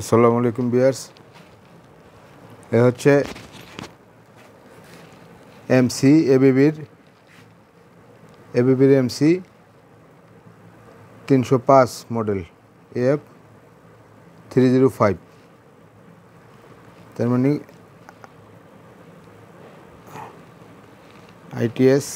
আসসালামু আলাইকুম ভিউয়ার্স, এ হচ্ছে এমসি এবিবির এমসি 305 মডেল AF305। তার মানে ITS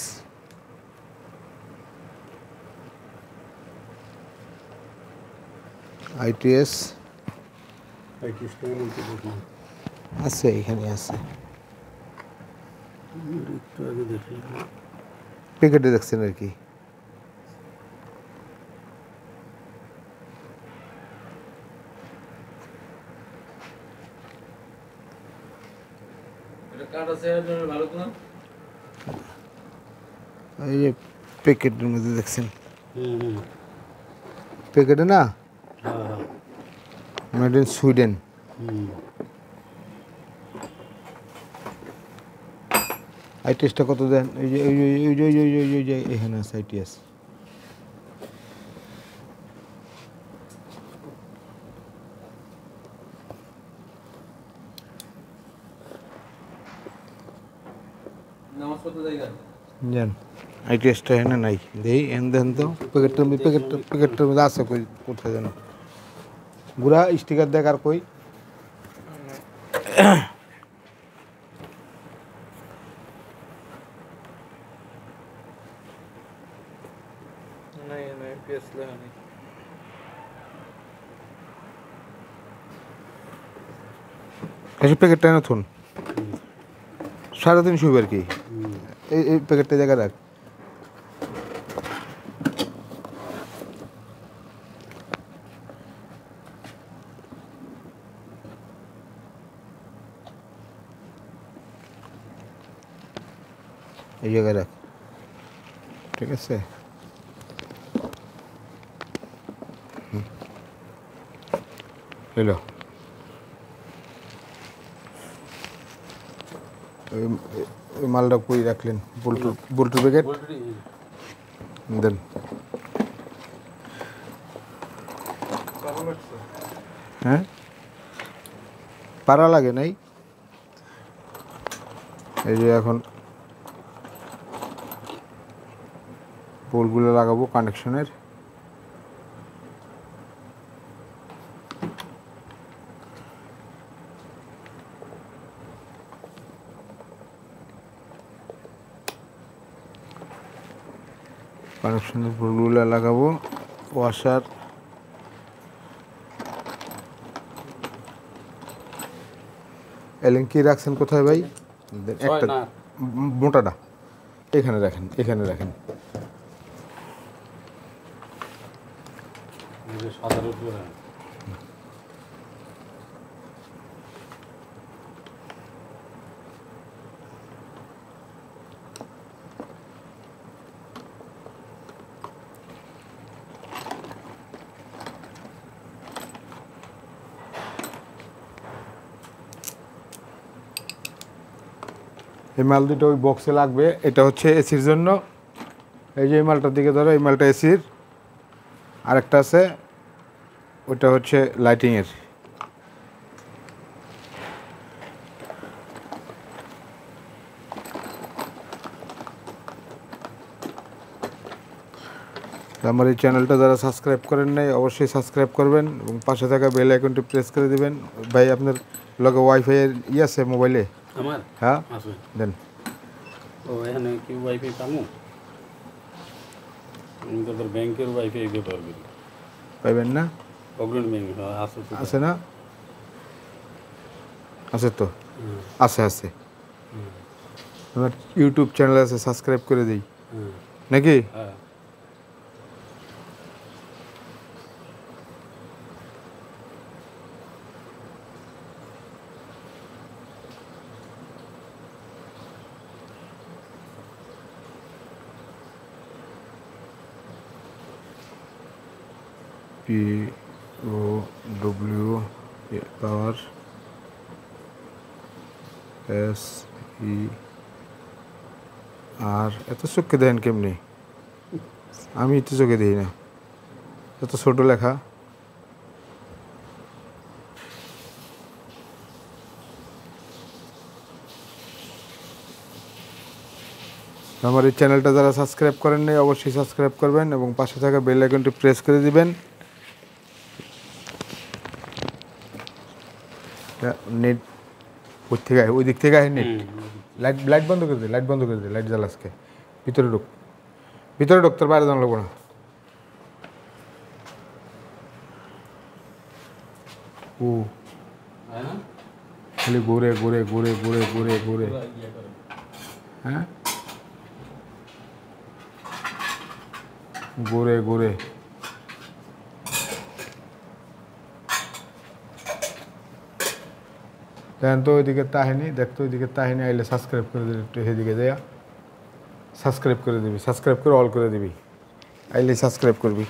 আছে, এখানে আছে, প্যাকেটে দেখছেন আর কি। এই যে প্যাকেটের মধ্যে দেখছেন, প্যাকেটে না, মেড ইন সুইডেন। ITSটা কত দেন? এই যে এখানে আছে ITS। জান ITSটা এখানে নাই, দেই এখানে দেন তো। প্যাকেটটার মধ্যে আছে কই, কোথায় যেন গুড়া স্টিকার দেখ আর কই। প্যাকেটটা নতুন 350 আর কি। এই প্যাকেটটা জায়গা রাখ। এই জায়গায় রাখ, ঠিক আছে। হলো ওই মালটা কই রাখলেন? বল্টুর প্যাকেট দেন। হ্যাঁ, পারা লাগে নাই। এই যে এখন বোল্টগুলো লাগাবো কানেকশনের। কানেকশনের বোল্টগুলো লাগাবো। ওয়াশার এলেঙ্কি রাখছেন কোথায় ভাই? একটা মোটাটা এখানে রাখেন, এখানে রাখেন। এই মাল দুটো ওই বক্সে লাগবে। এটা হচ্ছে এসির জন্য। এই যে এই মালটার দিকে ধরো, এই মালটা এসির। আরেকটা আছে, ওটা হচ্ছে লাইটিংয়ের। আমার এই চ্যানেলটা যারা সাবস্ক্রাইব করেন নাই অবশ্যই সাবস্ক্রাইব করবেন এবং পাশে থাকা বেল আইকনটি প্রেস করে দিবেন। ভাই আপনার লগে ওয়াইফাই এর আছে মোবাইলে? আমার হ্যাঁ আছে। দেন। ও এখানে কি ওয়াইফাই পাবো? আমি তো ব্যাংকের ওয়াইফাই ব্যবহার করি। পাইবেন না? অগ্রণী ব্যাংক আছে তো? আছে না? আছে তো, আছে। আমার ইউটিউব চ্যানেল আছে, সাবস্ক্রাইব করে দিই নাকি? হ্যাঁ। POW পাওয়ার SER। এত চোখে দেন কেমনি? আমি তো চোখে দিই না, এত ছোট লেখা। আমার এই চ্যানেলটা যারা সাবস্ক্রাইব করেন নাই অবশ্যই সাবস্ক্রাইব করবেন এবং পাশে থাকা বেল আইকনটি প্রেস করে দিবেন। নেট ওই দিক থেকে নেট লাইট বন্ধ করে দে, লাইট বন্ধ করে দে, লাইট জ্বাল আজকে। ভিতরে ঢুক, ভিতরে ঢুক, তোর বাইরে জানা লাগবো না। ও খালি ঘুরে ঘুরে ঘুরে ঘুরে ঘুরে ঘুরে, হ্যাঁ ঘুরে ঘুরে। দেখেন তো ওইদিকে তাহিনি, দেখতো ওইদিকে তাহিনি আইলে সাবস্ক্রাইব করে দিবি, একটু সেদিকে যাইয়া সাবস্ক্রাইব করে দিবি, সাবস্ক্রাইব করে অল করে দিবি, আইলে সাবস্ক্রাইব করবি।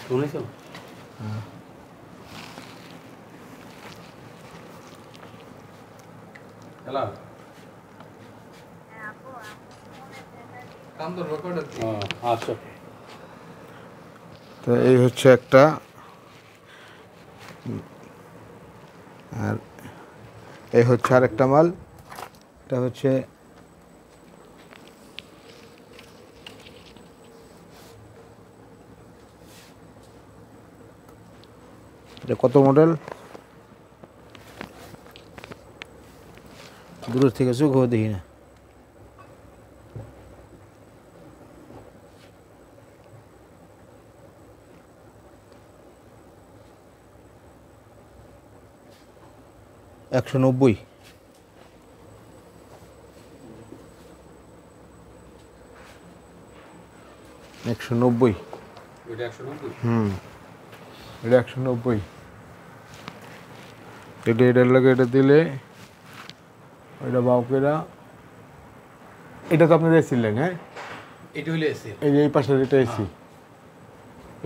শুনেছো? হ্যালো, আচ্ছা। তো এই হচ্ছে একটা, আর এই হচ্ছে আর একটা মাল। এটা হচ্ছে এটা কত মডেল, দূর থেকে চোখ দেখি না। একশো 90, ওইটা 190? এটা 190। এটা এটার লাগে এটা দিলে ওইটা বাউকেরা, এটা তো আপনি দেখছিলেন। হ্যাঁ, এটা হইলে এসি। এই যে এই পাশের এটা এসি,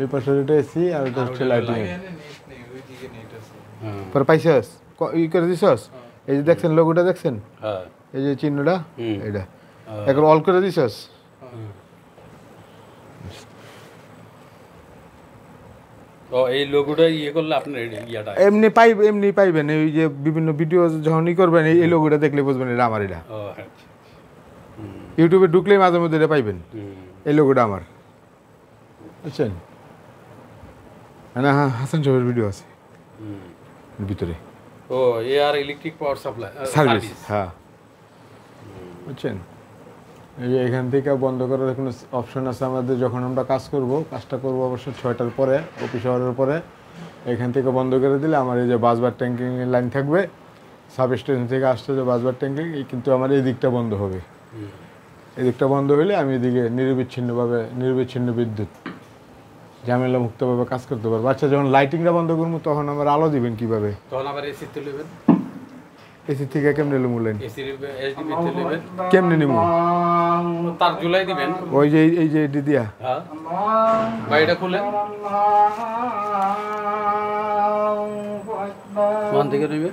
এই পাশের এটা এসি, আর এটা হচ্ছে লাইটিং। পরে পাইছস ই করে দিছস, এই যে দেখছেন লোগোটা দেখছেন, হ্যাঁ, এই যে চিহ্নটা, এটা এখন অল করে দিছস। ও এই লোগোটা ইয়ে করলে আপনার ইয়াটা এমনি পাইবেন। এই যে বিভিন্ন ভিডিও যখন ই করবেন এই লোগোটা দেখলে বুঝবেন এটা আমার। এটা ও আচ্ছা, ইউটিউবে ঢুকলেই মাঝে মধ্যে এটা পাইবেন, এই লোগোটা আমার, বুঝছেন? হ্যাঁ, হাসান সাহেবের ভিডিও আছে ভিতরে। ও AR electric power supply service, হ্যাঁ, বুঝছেন? এই যে এখান থেকে বন্ধ করার কোনো অপশন আছে আমাদের। যখন আমরা কাজটা করবো অবশ্য 6টার পরে, অফিস আওয়ারের পরে। এখান থেকে বন্ধ করে দিলে আমার এই যে বাসবার ট্যাঙ্কিংয়ের লাইন থাকবে, সাব স্টেশন থেকে আসছে যে বাসবার ট্যাঙ্কিং, এই কিন্তু আমার এই দিকটা বন্ধ হবে। এই দিকটা বন্ধ হলে আমি এদিকে নিরবিচ্ছিন্ন বিদ্যুৎ ঝামেলা মুক্তভাবে কাজ করতে পারবো। আচ্ছা, যখন লাইটিংটা বন্ধ করবো তখন আমার আলো দিবেন কিভাবে? তখন আবার এসি তে নেবেন। এসি থেকে কেমনে নেবো লাইন? এসি এসডিবি তে নেবেন। কেমনে নেবো? তার জুলাই দিবেন। ওই যে এই যে এটি দিয়া, হ্যাঁ, বাইটা খুলে ওখান থেকে নেবে।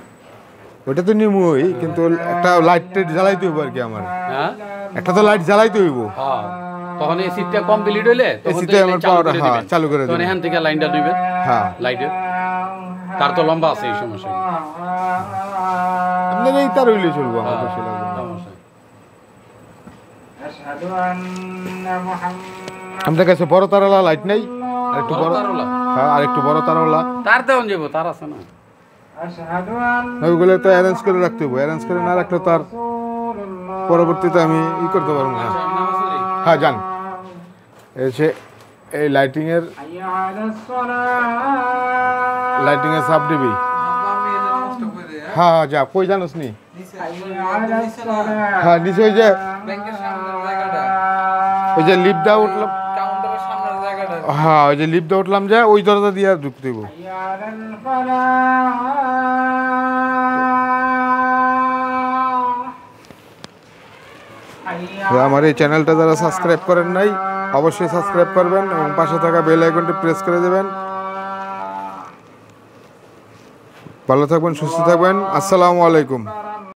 ওইটা তো নিমুই, কিন্তু একটা লাইট জ্বালাইতে হইব আর কি আমার। হ্যাঁ, একটা তো লাইট জ্বালাইতে হইব। হ্যাঁ, তখন এসিটা কমপ্লিট হইলে এসিতে আমার পাওয়ারটা চালু করে তখন দিবেন। এখান থেকে লাইনটা নেবেন। হ্যাঁ, লাইটের তার তো লম্বা আছে, এই সমস্যা আপনার এই তার হইলে চলবো, আমার বেশি লাগবে না। আমাদের কাছে বড় তারওয়ালা লাইট নেই, আর একটু বড়, হ্যাঁ, আর একটু বড় তারওয়ালা তার দেওয়া যাবো, তার আছে না? ওইগুলো তো অ্যারেঞ্জ করে রাখতে হবে। অ্যারেঞ্জ করে না রাখলে তার পরবর্তীতে আমি ই করতে পারবো না। হ্যাঁ, যান। এসে এই লাইটিংয়ের সাপ দিবি। হ্যাঁ, যা কই জানোস নি? হ্যাঁ, নিচে ওই যে লিফট দা উঠলাম, হ্যাঁ, ওই যে লিফট দা উঠলাম, যে ওই দরজা দিয়ে ঢুকতে দেবো। আমার এই চ্যানেলটা যারা সাবস্ক্রাইব করেন নাই অবশ্যই সাবস্ক্রাইব করবেন এবং পাশে থাকা বেল আইকনটি প্রেস করে দেবেন। ভালো থাকবেন, সুস্থ থাকবেন। আসসালামু আলাইকুম।